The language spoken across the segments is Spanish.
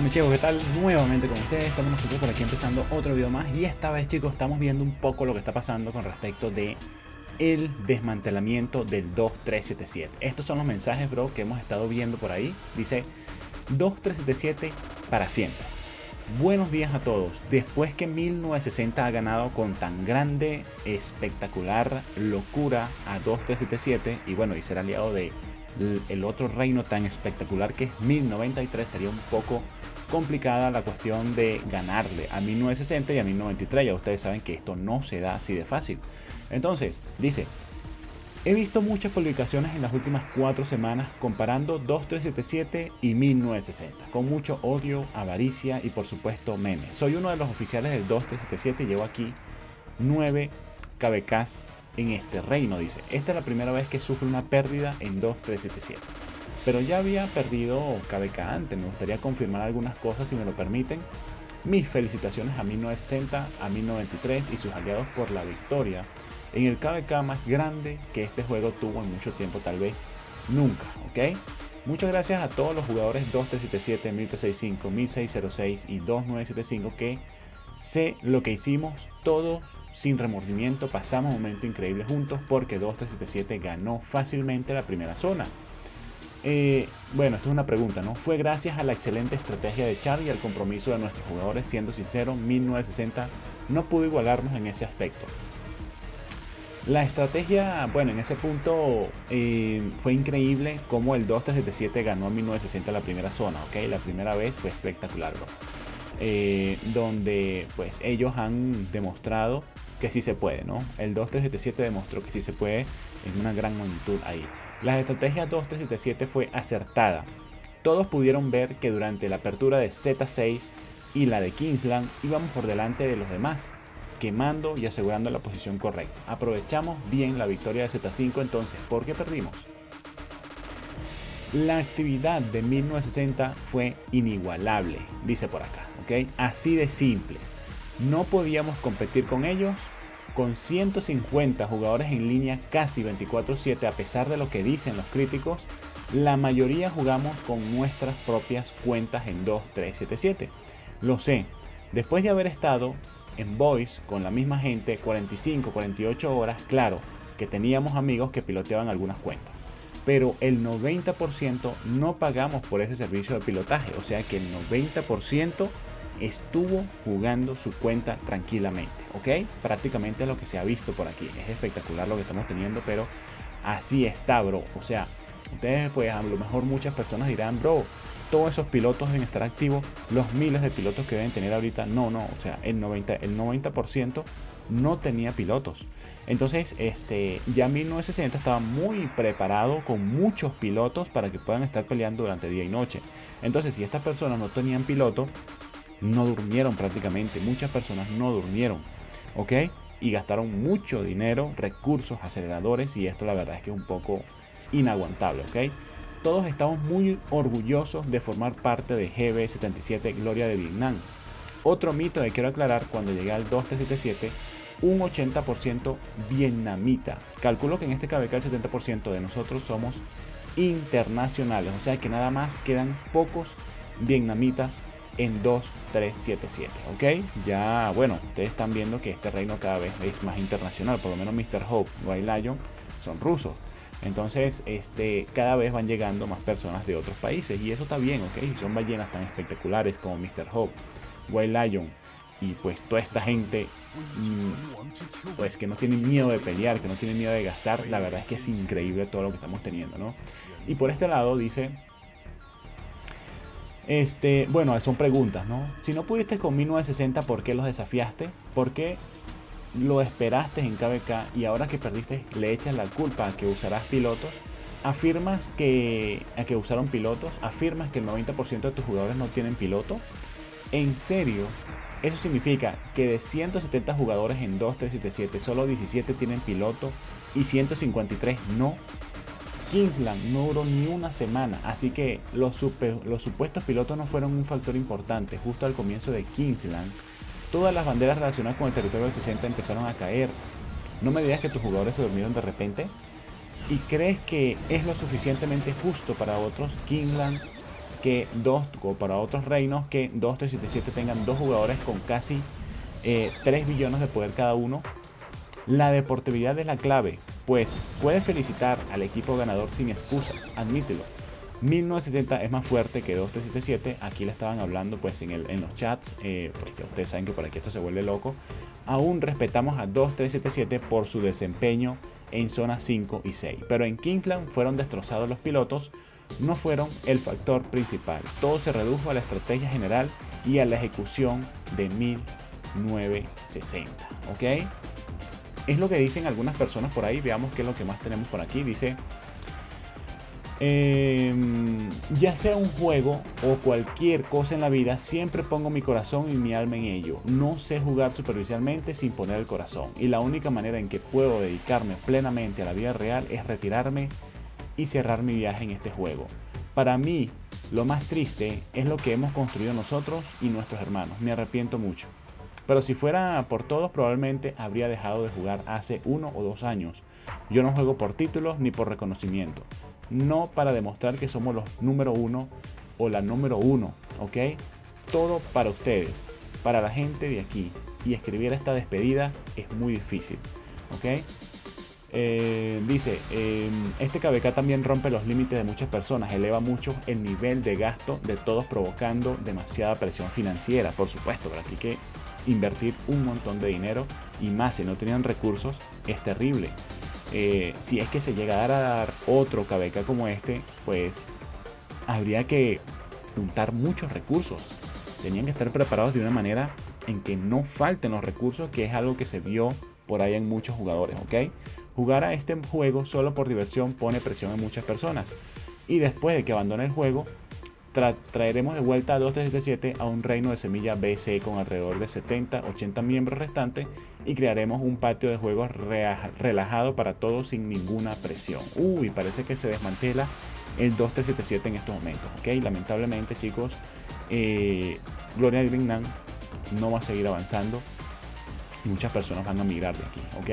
mis chicos, ¿qué tal? Nuevamente con ustedes, estamos nosotros por aquí empezando otro video más. Y esta vez, chicos, estamos viendo un poco lo que está pasando con respecto de el desmantelamiento del 2377. Estos son los mensajes, bro, que hemos estado viendo por ahí. Dice 2377 para siempre. Buenos días a todos. Después que 1960 ha ganado con tan grande, espectacular locura a 2377 y bueno, y ser aliado de el otro reino tan espectacular que es 1093, sería un poco complicada la cuestión de ganarle a 1960 y a 1093. Ya ustedes saben que esto no se da así de fácil. Entonces, dice: he visto muchas publicaciones en las últimas 4 semanas comparando 2377 y 1960, con mucho odio, avaricia y por supuesto memes. Soy uno de los oficiales del 2377 y llevo aquí 9 KBKs en este reino, dice. Esta es la primera vez que sufro una pérdida en 2377. Pero ya había perdido KBK antes, me gustaría confirmar algunas cosas si me lo permiten. Mis felicitaciones a 1960, a 1093 y sus aliados por la victoria en el KBK más grande que este juego tuvo en mucho tiempo, tal vez nunca, ¿ok? Muchas gracias a todos los jugadores 2377, 1365, 1606 y 2975 que sé lo que hicimos todos sin remordimiento, pasamos un momento increíble juntos porque 2377 ganó fácilmente la primera zona. Bueno, esto es una pregunta, ¿no? Fue gracias a la excelente estrategia de Char y al compromiso de nuestros jugadores. Siendo sincero, 1960 no pudo igualarnos en ese aspecto. La estrategia, bueno, en ese punto fue increíble como el 2377 ganó a 1960 la primera zona, ¿ok? La primera vez fue espectacular, bro. Donde pues ellos han demostrado que sí se puede, ¿no? El 2377 demostró que sí se puede en una gran magnitud ahí. La estrategia 2377 fue acertada. Todos pudieron ver que durante la apertura de Z6 y la de Kingsland íbamos por delante de los demás, quemando y asegurando la posición correcta. Aprovechamos bien la victoria de Z5, entonces, ¿por qué perdimos? La actividad de 1960 fue inigualable, dice por acá, ¿ok? Así de simple. No podíamos competir con ellos. Con 150 jugadores en línea casi 24/7, a pesar de lo que dicen los críticos, la mayoría jugamos con nuestras propias cuentas en 2377. Lo sé, después de haber estado en Voice con la misma gente 45, 48 horas, claro que teníamos amigos que piloteaban algunas cuentas, pero el 90% no pagamos por ese servicio de pilotaje, o sea que el 90% estuvo jugando su cuenta tranquilamente, ¿ok? Prácticamente lo que se ha visto por aquí. Es espectacular lo que estamos teniendo, pero así está, bro. O sea, ustedes pues a lo mejor muchas personas dirán, bro, todos esos pilotos deben estar activos, los miles de pilotos que deben tener ahorita. No, o sea, el 90% no tenía pilotos. Entonces, ya 1960 estaba muy preparado con muchos pilotos para que puedan estar peleando durante día y noche. Entonces, si estas personas no tenían piloto, no durmieron prácticamente, muchas personas no durmieron, ¿ok? Y gastaron mucho dinero, recursos, aceleradores, y esto la verdad es que es un poco inaguantable, ¿ok? Todos estamos muy orgullosos de formar parte de GB77 Gloria de Vietnam. Otro mito que quiero aclarar: cuando llegué al 2377, un 80% vietnamita. Calculo que en este KBK el 70% de nosotros somos internacionales, o sea que nada más quedan pocos vietnamitas en 2377, ¿ok? Ya, bueno, ustedes están viendo que este reino cada vez es más internacional. Por lo menos Mr. Hope, White Lion son rusos. Entonces, cada vez van llegando más personas de otros países y eso está bien, ¿ok? Y son ballenas tan espectaculares como Mr. Hope, White Lion y pues toda esta gente, pues que no tienen miedo de pelear, que no tienen miedo de gastar. La verdad es que es increíble todo lo que estamos teniendo, ¿no? Y por este lado dice: bueno, son preguntas, ¿no? Si no pudiste con 1960, ¿por qué los desafiaste? ¿Por qué lo esperaste en KBK y ahora que perdiste le echas la culpa a que usarás pilotos? ¿Afirmas a que usaron pilotos? ¿Afirmas que el 90% de tus jugadores no tienen piloto? ¿En serio? Eso significa que de 170 jugadores en 2377 solo 17 tienen piloto y 153 no. Kingsland no duró ni una semana, así que los supuestos pilotos no fueron un factor importante. Justo al comienzo de Kingsland, todas las banderas relacionadas con el territorio del 60 empezaron a caer. No me digas que tus jugadores se durmieron de repente. ¿Y crees que es lo suficientemente justo para otros? Kingsland o para otros reinos que 2377 tengan dos jugadores con casi 3 billones de poder cada uno. La deportividad es la clave, pues puedes felicitar al equipo ganador sin excusas, admítelo. 1970 es más fuerte que 2377. Aquí le estaban hablando pues en los chats, pues ya ustedes saben que por aquí esto se vuelve loco. Aún respetamos a 2377 por su desempeño en zonas 5 y 6, pero en Kingsland fueron destrozados los pilotos, no fueron el factor principal. Todo se redujo a la estrategia general y a la ejecución de 1960, ¿ok? Es lo que dicen algunas personas por ahí. Veamos qué es lo que más tenemos por aquí. Dice, ya sea un juego o cualquier cosa en la vida, siempre pongo mi corazón y mi alma en ello. No sé jugar superficialmente sin poner el corazón. Y la única manera en que puedo dedicarme plenamente a la vida real es retirarme y cerrar mi viaje en este juego. Para mí, lo más triste es lo que hemos construido nosotros y nuestros hermanos. Me arrepiento mucho. Pero si fuera por todos, probablemente habría dejado de jugar hace 1 o 2 años. Yo no juego por títulos ni por reconocimiento. No para demostrar que somos los número 1 o la número 1, ¿ok? Todo para ustedes, para la gente de aquí. Y escribir esta despedida es muy difícil, ¿ok? Dice, este KVK también rompe los límites de muchas personas, eleva mucho el nivel de gasto de todos, provocando demasiada presión financiera. Por supuesto, pero aquí hay que invertir un montón de dinero, y más si no tenían recursos, es terrible. Si es que se llegara a dar otro KVK como este, pues habría que juntar muchos recursos. Tenían que estar preparados de una manera en que no falten los recursos, que es algo que se vio por ahí en muchos jugadores, ¿ok? Jugar a este juego solo por diversión pone presión en muchas personas, y después de que abandone el juego, traeremos de vuelta a 2377 a un reino de semilla BC con alrededor de 70-80 miembros restantes, y crearemos un patio de juegos relajado para todos sin ninguna presión. Uy, parece que se desmantela el 2377 en estos momentos, ¿ok? Lamentablemente, chicos, Gloria de Vietnam no va a seguir avanzando. Muchas personas van a migrar de aquí, ¿ok?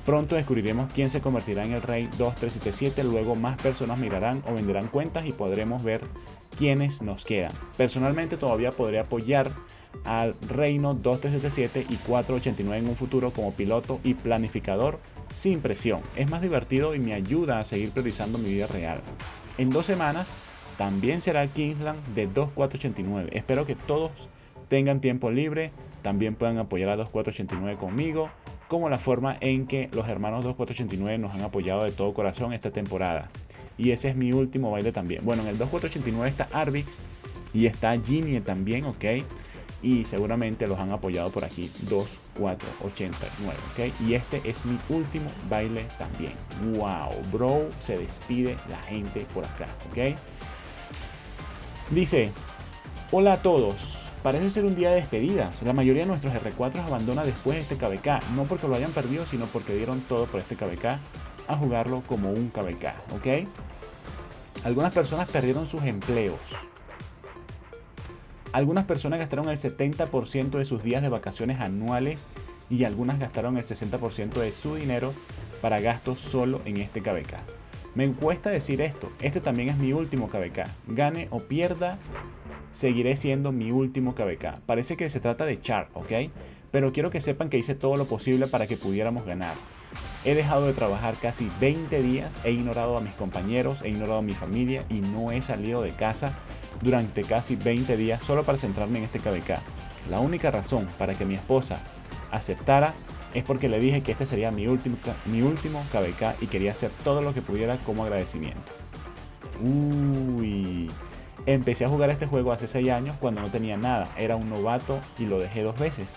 Pronto descubriremos quién se convertirá en el rey 2377, luego más personas migrarán o venderán cuentas y podremos ver quiénes nos quedan. Personalmente todavía podré apoyar al reino 2377 y 489 en un futuro como piloto y planificador sin presión. Es más divertido y me ayuda a seguir priorizando mi vida real. En 2 semanas también será el Kingsland de 2489. Espero que todos tengan tiempo libre, también puedan apoyar a 2489 conmigo, como la forma en que los hermanos 2489 nos han apoyado de todo corazón esta temporada. Y ese es mi último baile también. Bueno, en el 2489 está Arvix y está Ginny también, ¿ok? Y seguramente los han apoyado por aquí 2489, ¿ok? Y este es mi último baile también. Wow, bro, se despide la gente por acá, ¿ok? Dice, hola a todos. Parece ser un día de despedidas. La mayoría de nuestros R4 abandona después de este KVK, no porque lo hayan perdido, sino porque dieron todo por este KVK a jugarlo como un KVK, ¿ok? Algunas personas perdieron sus empleos. Algunas personas gastaron el 70% de sus días de vacaciones anuales, y algunas gastaron el 60% de su dinero para gastos solo en este KVK. Me cuesta decir esto, este también es mi último KVK. Gane o pierda, seguiré siendo mi último KVK. Parece que se trata de Char, ¿ok? Pero quiero que sepan que hice todo lo posible para que pudiéramos ganar. He dejado de trabajar casi 20 días, he ignorado a mis compañeros, he ignorado a mi familia y no he salido de casa durante casi 20 días solo para centrarme en este KVK. La única razón para que mi esposa aceptara es porque le dije que este sería mi último KVK y quería hacer todo lo que pudiera como agradecimiento. Uy, empecé a jugar este juego hace 6 años cuando no tenía nada, era un novato y lo dejé 2 veces.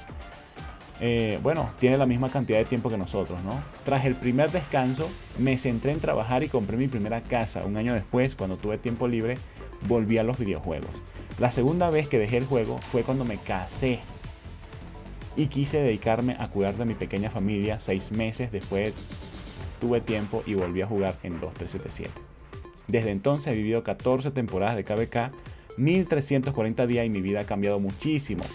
Bueno, tiene la misma cantidad de tiempo que nosotros, ¿no? Tras el primer descanso, me centré en trabajar y compré mi primera casa. Un año después, cuando tuve tiempo libre, volví a los videojuegos. La segunda vez que dejé el juego fue cuando me casé y quise dedicarme a cuidar de mi pequeña familia. 6 meses después tuve tiempo y volví a jugar en 2377. Desde entonces he vivido 14 temporadas de KVK, 1340 días y mi vida ha cambiado muchísimo.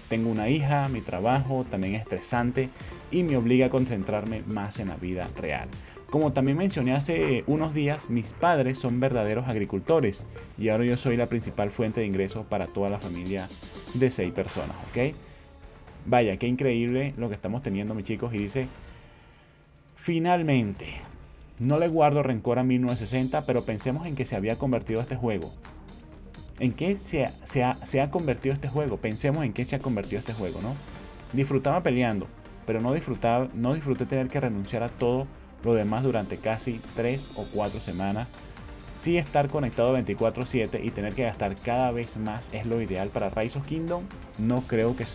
Tengo una hija, mi trabajo también es estresante y me obliga a concentrarme más en la vida real. Como también mencioné hace unos días, mis padres son verdaderos agricultores y ahora yo soy la principal fuente de ingresos para toda la familia de 6 personas, ¿ok? Vaya, qué increíble lo que estamos teniendo, mis chicos. Y dice, finalmente, no le guardo rencor a 1960, pero pensemos en que se había convertido este juego. ¿En qué se ha convertido este juego? Pensemos en qué se ha convertido este juego, ¿no? Disfrutaba peleando, pero no disfruté tener que renunciar a todo lo demás durante casi 3 o 4 semanas. Sí, estar conectado 24/7 y tener que gastar cada vez más es lo ideal para Rise of Kingdom. No creo que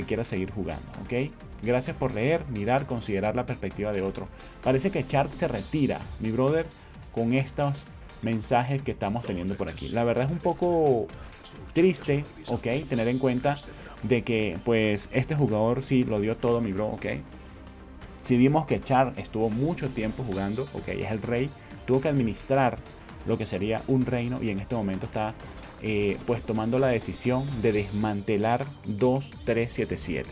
quiera seguir jugando, ¿ok? Gracias por leer, mirar, considerar la perspectiva de otro. Parece que Shark se retira, mi brother, con estos mensajes que estamos teniendo por aquí. La verdad es un poco triste, ¿ok? Tener en cuenta de que pues este jugador sí lo dio todo, mi bro, ¿ok? Si vimos que Char estuvo mucho tiempo jugando, ok, es el rey, tuvo que administrar lo que sería un reino y en este momento está pues tomando la decisión de desmantelar 2377.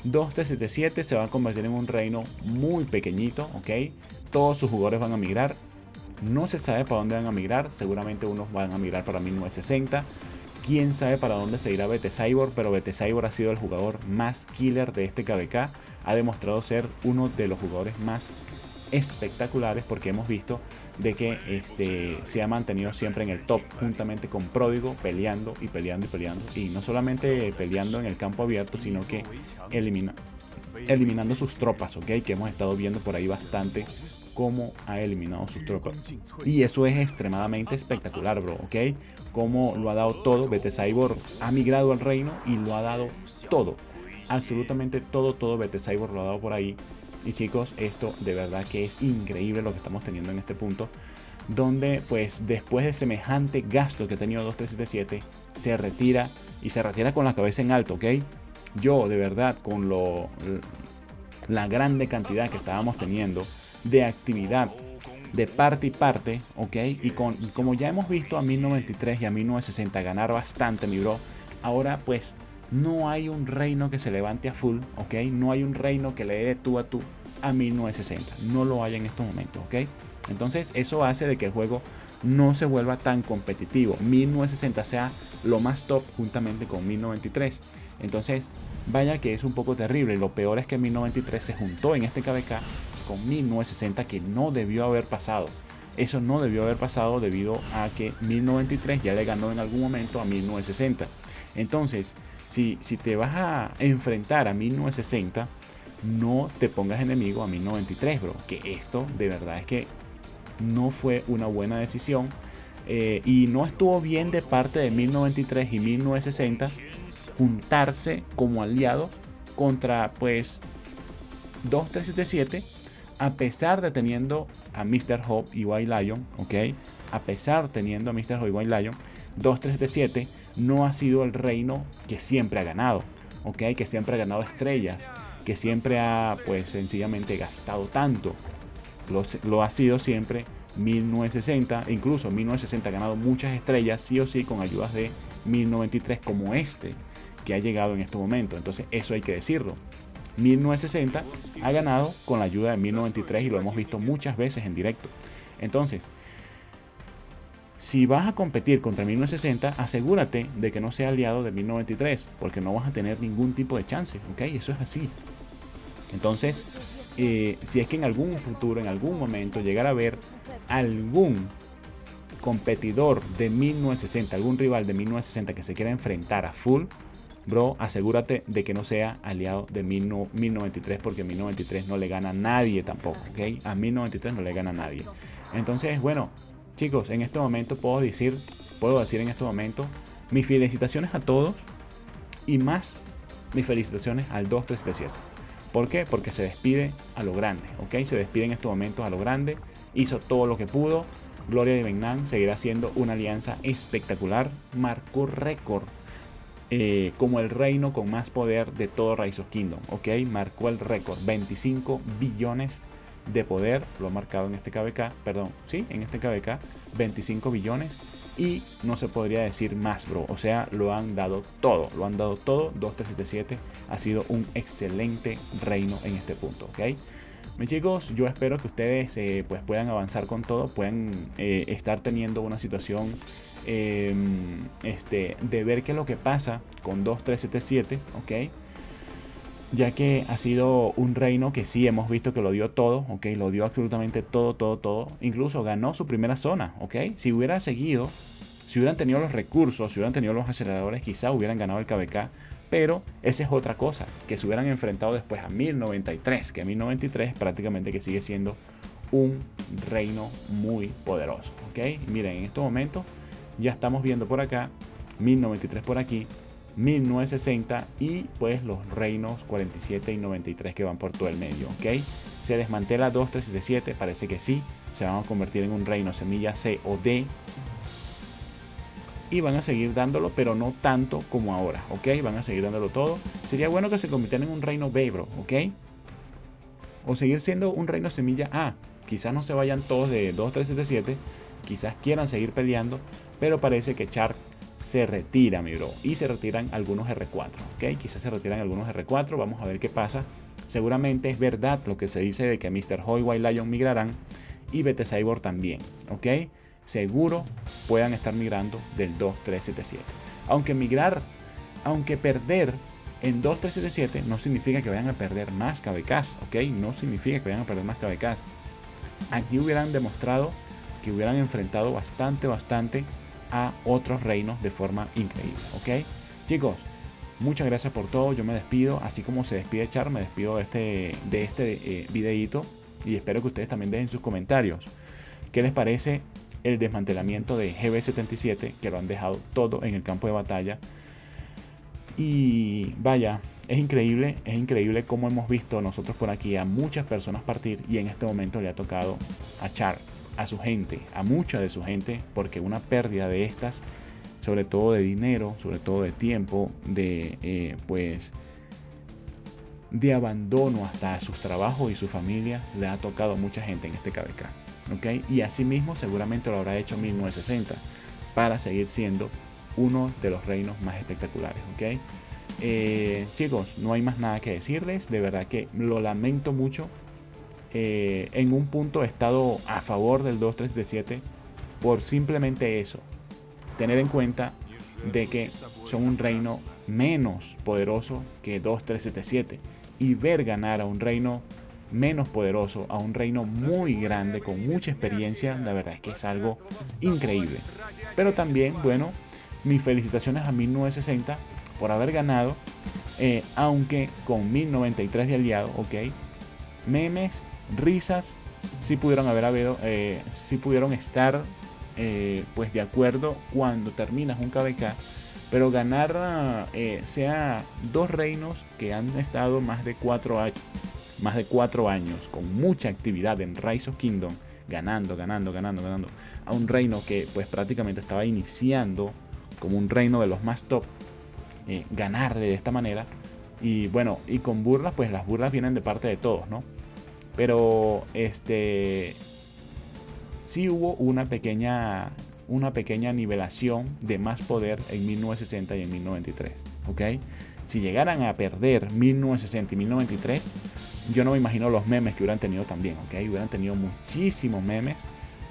2377 se va a convertir en un reino muy pequeñito, ok. Todos sus jugadores van a migrar. No se sabe para dónde van a migrar. Seguramente unos van a migrar para 1960. Quién sabe para dónde se irá BT Cyborg, pero BT Cyborg ha sido el jugador más killer de este KVK. Ha demostrado ser uno de los jugadores más espectaculares porque hemos visto de que se ha mantenido siempre en el top juntamente con Pródigo, peleando y peleando y peleando. Y no solamente peleando en el campo abierto, sino que eliminando sus tropas, ¿ok? Que hemos estado viendo por ahí bastante cómo ha eliminado sus tropas. Y eso es extremadamente espectacular, bro, ¿ok? Cómo lo ha dado todo. BT Cyborg ha migrado al reino y lo ha dado todo. Absolutamente todo BT Cyborg lo ha dado por ahí. Y chicos, esto de verdad que es increíble lo que estamos teniendo en este punto. Donde pues después de semejante gasto que ha tenido 2377, se retira y se retira con la cabeza en alto, ¿ok? Yo de verdad con la grande cantidad que estábamos teniendo de actividad de parte y parte, ok, y como ya hemos visto a 1093 y a 1960 ganar bastante, mi bro, ahora pues no hay un reino que se levante a full, ok, no hay un reino que le dé tú a 1960, no lo hay en estos momentos, ok. Entonces eso hace de que el juego no se vuelva tan competitivo, 1960 sea lo más top juntamente con 1093. Entonces vaya que es un poco terrible. Lo peor es que 1093 se juntó en este KVK con 1960, que no debió haber pasado. Eso no debió haber pasado debido a que 1093 ya le ganó en algún momento a 1960. Entonces, si te vas a enfrentar a 1960, no te pongas enemigo a 1093, bro. Que esto de verdad es que no fue una buena decisión. Y no estuvo bien de parte de 1093 y 1960 juntarse como aliado contra pues 2377, a pesar de teniendo a Mr. Hope y White Lion, ok, a pesar teniendo a Mr. Hope y White Lion, 2377 no ha sido el reino que siempre ha ganado, ok, que siempre ha ganado estrellas, que siempre ha pues sencillamente gastado tanto. Lo ha sido siempre 1960, incluso 1960 ha ganado muchas estrellas sí o sí con ayudas de 1093 como que ha llegado en este momento. Entonces eso hay que decirlo. 1960 ha ganado con la ayuda de 1093 y lo hemos visto muchas veces en directo. Entonces, si vas a competir contra 1960, asegúrate de que no sea aliado de 1093, porque no vas a tener ningún tipo de chance, ¿ok? Eso es así. Entonces, si es que en algún futuro, en algún momento, llegara a ver algún competidor de 1960, algún rival de 1960 que se quiera enfrentar a full, bro, asegúrate de que no sea aliado de 1093, porque 1093 no le gana a nadie tampoco, ¿ok? A 1093 no le gana a nadie. Entonces, bueno, chicos, en este momento puedo decir en este momento mis felicitaciones a todos y más mis felicitaciones al 2377. ¿Por qué? Porque se despide a lo grande, ¿ok? Se despide en estos momentos a lo grande, hizo todo lo que pudo. Gloria de Vietnam seguirá siendo una alianza espectacular, marcó récord como el reino con más poder de todo Rise of Kingdom, ok, marcó el récord, 25 billones de poder, lo ha marcado en este KVK, perdón, sí, en este KVK, 25 billones, y no se podría decir más, bro, o sea, lo han dado todo, 2377 ha sido un excelente reino en este punto, ok. Mis chicos, yo espero que ustedes pues puedan avanzar con todo, puedan estar teniendo una situación de ver qué es lo que pasa con 2377, ¿ok? Ya que ha sido un reino que sí hemos visto que lo dio todo, ¿ok? Lo dio absolutamente todo, todo, todo. Incluso ganó su primera zona, ¿ok? Si hubiera seguido, si hubieran tenido los recursos, si hubieran tenido los aceleradores, quizá hubieran ganado el KVK. Pero esa es otra cosa, que se hubieran enfrentado después a 1093, que 1093 prácticamente que sigue siendo un reino muy poderoso, ¿ok? Miren, en estos momentos ya estamos viendo por acá 1093 por aquí, 1960 y pues los reinos 47 y 93 que van por todo el medio, ¿ok? Se desmantela 2377, parece que sí, se van a convertir en un reino semilla C o D y van a seguir dándolo, pero no tanto como ahora, ¿ok? Van a seguir dándolo todo. Sería bueno que se convirtieran en un reino B, bro, ¿ok? O seguir siendo un reino semilla A. Quizás no se vayan todos de 2377, quizás quieran seguir peleando, pero parece que Chark se retira, mi bro. Y se retiran algunos R4, ¿ok? Quizás se retiran algunos R4, vamos a ver qué pasa. Seguramente es verdad lo que se dice de que Mr. Hoi, White Lion migrarán y BT Cyborg también, ¿ok? Seguro puedan estar migrando del 2377. Aunque perder en 2377 no significa que vayan a perder más KVKs, ¿ok? No significa que vayan a perder más KVKs. Aquí hubieran demostrado que hubieran enfrentado bastante a otros reinos de forma increíble, ¿ok? Chicos, muchas gracias por todo. Yo me despido, así como se despide Char, me despido de este videito y espero que ustedes también dejen sus comentarios. ¿Qué les parece el desmantelamiento de GB77, que lo han dejado todo en el campo de batalla? Y vaya, es increíble cómo hemos visto nosotros por aquí a muchas personas partir y en este momento le ha tocado a Char, a su gente, a mucha de su gente, porque una pérdida de estas, sobre todo de dinero, sobre todo de tiempo, pues de abandono hasta sus trabajos y su familia, le ha tocado a mucha gente en este KVK, ¿ok? Y asimismo seguramente lo habrá hecho 1960 para seguir siendo uno de los reinos más espectaculares, ¿ok? Chicos, no hay más nada que decirles, de verdad que lo lamento mucho. En un punto he estado a favor del 2377 por simplemente eso, tener en cuenta de que son un reino menos poderoso que 2377 y ver ganar a un reino menos poderoso, a un reino muy grande con mucha experiencia, la verdad es que es algo increíble. Pero también, bueno, mis felicitaciones a 1960 por haber ganado, aunque con 1093 de aliado, ok. Memes, risas, sí pudieron haber habido, sí pudieron estar pues de acuerdo cuando terminas un KVK, pero ganar sea dos reinos que han estado más de 4 años con mucha actividad en Rise of Kingdom, ganando a un reino que pues prácticamente estaba iniciando como un reino de los más top, ganarle de esta manera. Y bueno, y con burlas, pues las burlas vienen de parte de todos, ¿no? Pero sí hubo una pequeña nivelación de más poder en 1960 y en 1093, ¿ok? Si llegaran a perder 1960 y 1093, yo no me imagino los memes que hubieran tenido también, ¿ok? Hubieran tenido muchísimos memes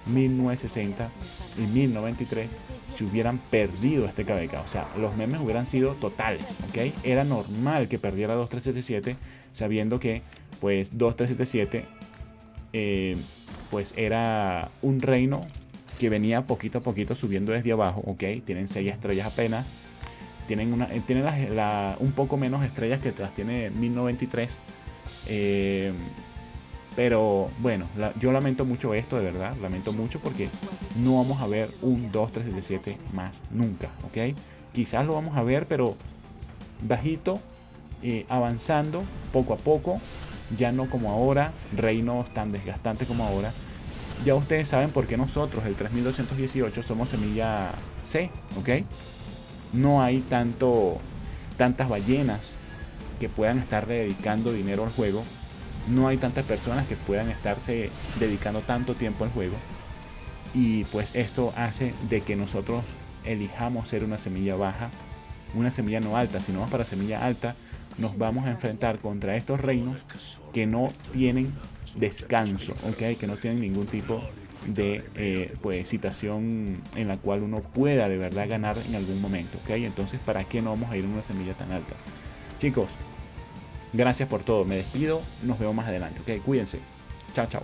1960 y 1093 si hubieran perdido este KVK. O sea, los memes hubieran sido totales, ¿ok? Era normal que perdiera 2377 sabiendo que pues 2377 pues era un reino que venía poquito a poquito subiendo desde abajo, ¿ok? Tienen 6 estrellas apenas. Tienen un poco menos estrellas que las tiene 1093. Pero bueno, yo lamento mucho esto, de verdad. Lamento mucho porque no vamos a ver un 2377 más nunca, ¿ok? Quizás lo vamos a ver, pero bajito, avanzando poco a poco. Ya no como ahora, reinos tan desgastantes como ahora. Ya ustedes saben por qué nosotros, el 3218, somos semilla C, ¿ok? No hay tantas ballenas que puedan estar dedicando dinero al juego. No hay tantas personas que puedan estarse dedicando tanto tiempo al juego. Y pues esto hace de que nosotros elijamos ser una semilla baja, una semilla no alta. Si no vamos para semilla alta, nos vamos a enfrentar contra estos reinos que no tienen descanso, ¿ok? Que no tienen ningún tipo de pues situación en la cual uno pueda de verdad ganar en algún momento, ¿ok? Entonces, ¿para qué no vamos a ir en una semilla tan alta? Chicos, gracias por todo. Me despido. Nos vemos más adelante, ¿ok? Cuídense. Chao, chao.